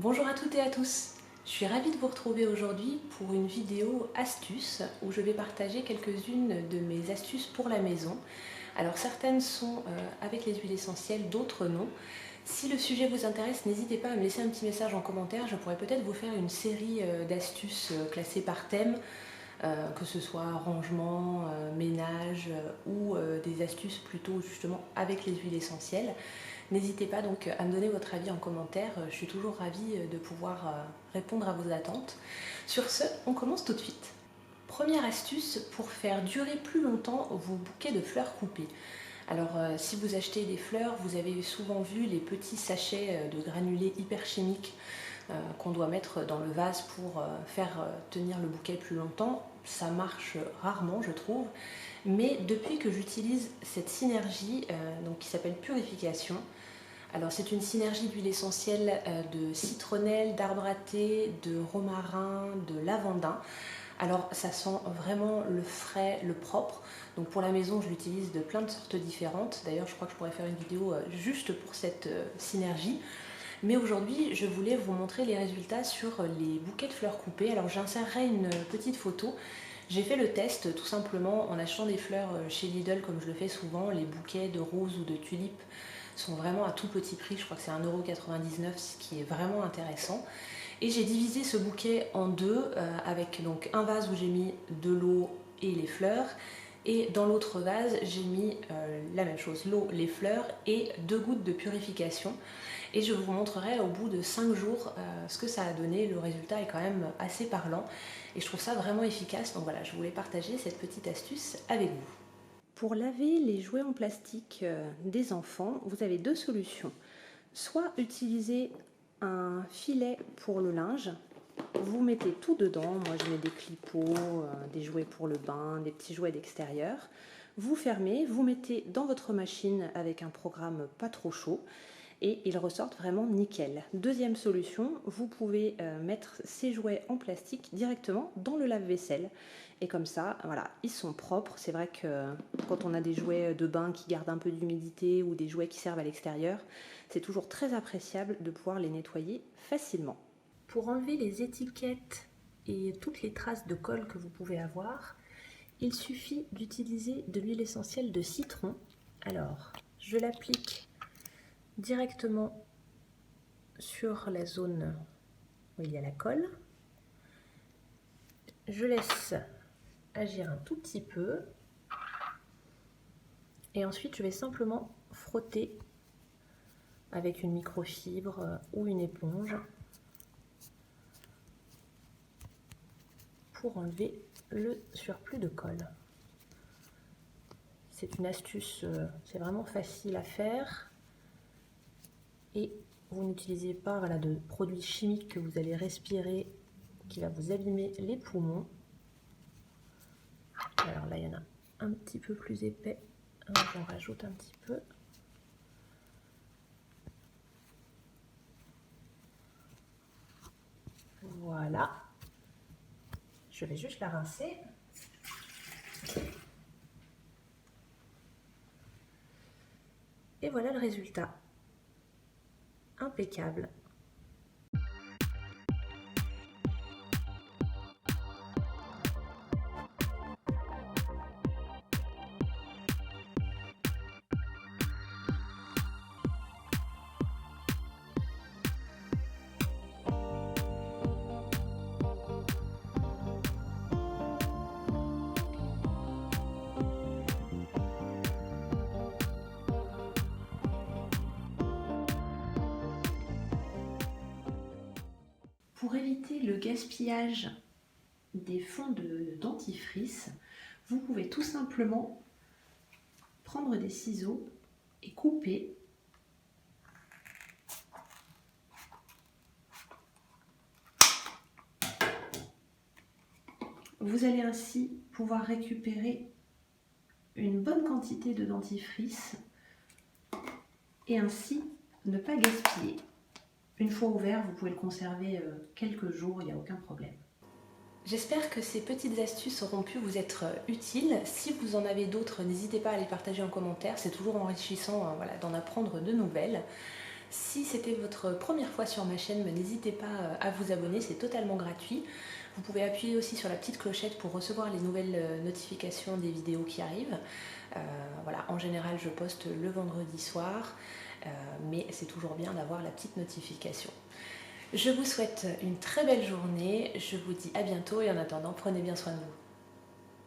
Bonjour à toutes et à tous, je suis ravie de vous retrouver aujourd'hui pour une vidéo astuce où je vais partager quelques-unes de mes astuces pour la maison. Alors certaines sont avec les huiles essentielles, d'autres non. Si le sujet vous intéresse, n'hésitez pas à me laisser un petit message en commentaire, je pourrais peut-être vous faire une série d'astuces classées par thème, que ce soit rangement, ménage ou des astuces plutôt justement avec les huiles essentielles. N'hésitez pas donc à me donner votre avis en commentaire, je suis toujours ravie de pouvoir répondre à vos attentes. Sur ce, on commence tout de suite. Première astuce pour faire durer plus longtemps vos bouquets de fleurs coupées. Alors si vous achetez des fleurs, vous avez souvent vu les petits sachets de granulés hyper chimiques qu'on doit mettre dans le vase pour faire tenir le bouquet plus longtemps. Ça marche rarement, je trouve, mais depuis que j'utilise cette synergie qui s'appelle purification, alors c'est une synergie d'huile essentielle de citronnelle, d'arbre à thé, de romarin, de lavandin. Alors ça sent vraiment le frais, le propre. Donc pour la maison, je l'utilise de plein de sortes différentes. D'ailleurs, je crois que je pourrais faire une vidéo juste pour cette synergie. Mais aujourd'hui, je voulais vous montrer les résultats sur les bouquets de fleurs coupées. Alors j'insérerai une petite photo. J'ai fait le test tout simplement en achetant des fleurs chez Lidl comme je le fais souvent. Les bouquets de roses ou de tulipes sont vraiment à tout petit prix. Je crois que c'est 1,99 €, ce qui est vraiment intéressant. Et j'ai divisé ce bouquet en deux avec donc un vase où j'ai mis de l'eau et les fleurs. Et dans l'autre vase, j'ai mis la même chose, l'eau, les fleurs et 2 gouttes de purification. Et je vous montrerai au bout de 5 jours ce que ça a donné. Le résultat est quand même assez parlant et je trouve ça vraiment efficace. Donc voilà, je voulais partager cette petite astuce avec vous. Pour laver les jouets en plastique des enfants, vous avez deux solutions. Soit utiliser un filet pour le linge. Vous mettez tout dedans, moi je mets des clipots, des jouets pour le bain, des petits jouets d'extérieur. Vous fermez, vous mettez dans votre machine avec un programme pas trop chaud et ils ressortent vraiment nickel. Deuxième solution, vous pouvez mettre ces jouets en plastique directement dans le lave-vaisselle. Et comme ça, voilà, ils sont propres. C'est vrai que quand on a des jouets de bain qui gardent un peu d'humidité ou des jouets qui servent à l'extérieur, c'est toujours très appréciable de pouvoir les nettoyer facilement. Pour enlever les étiquettes et toutes les traces de colle que vous pouvez avoir, il suffit d'utiliser de l'huile essentielle de citron. Alors, je l'applique directement sur la zone où il y a la colle. Je laisse agir un tout petit peu et ensuite je vais simplement frotter avec une microfibre ou une éponge pour enlever le surplus de colle. C'est une astuce, c'est vraiment facile à faire et vous n'utilisez pas de produits chimiques que vous allez respirer qui va vous abîmer les poumons. Alors là il y en a un petit peu plus épais, j'en rajoute un petit peu. Voilà, je vais juste la rincer. Et voilà le résultat. Impeccable. Pour éviter le gaspillage des fonds de dentifrice, vous pouvez tout simplement prendre des ciseaux et couper. Vous allez ainsi pouvoir récupérer une bonne quantité de dentifrice et ainsi ne pas gaspiller. Une fois ouvert, vous pouvez le conserver quelques jours, il n'y a aucun problème. J'espère que ces petites astuces auront pu vous être utiles. Si vous en avez d'autres, n'hésitez pas à les partager en commentaire. C'est toujours enrichissant d'en apprendre de nouvelles. Si c'était votre première fois sur ma chaîne, n'hésitez pas à vous abonner, c'est totalement gratuit. Vous pouvez appuyer aussi sur la petite clochette pour recevoir les nouvelles notifications des vidéos qui arrivent. Voilà, en général je poste le vendredi soir, mais c'est toujours bien d'avoir la petite notification. Je vous souhaite une très belle journée, je vous dis à bientôt et en attendant, prenez bien soin de vous.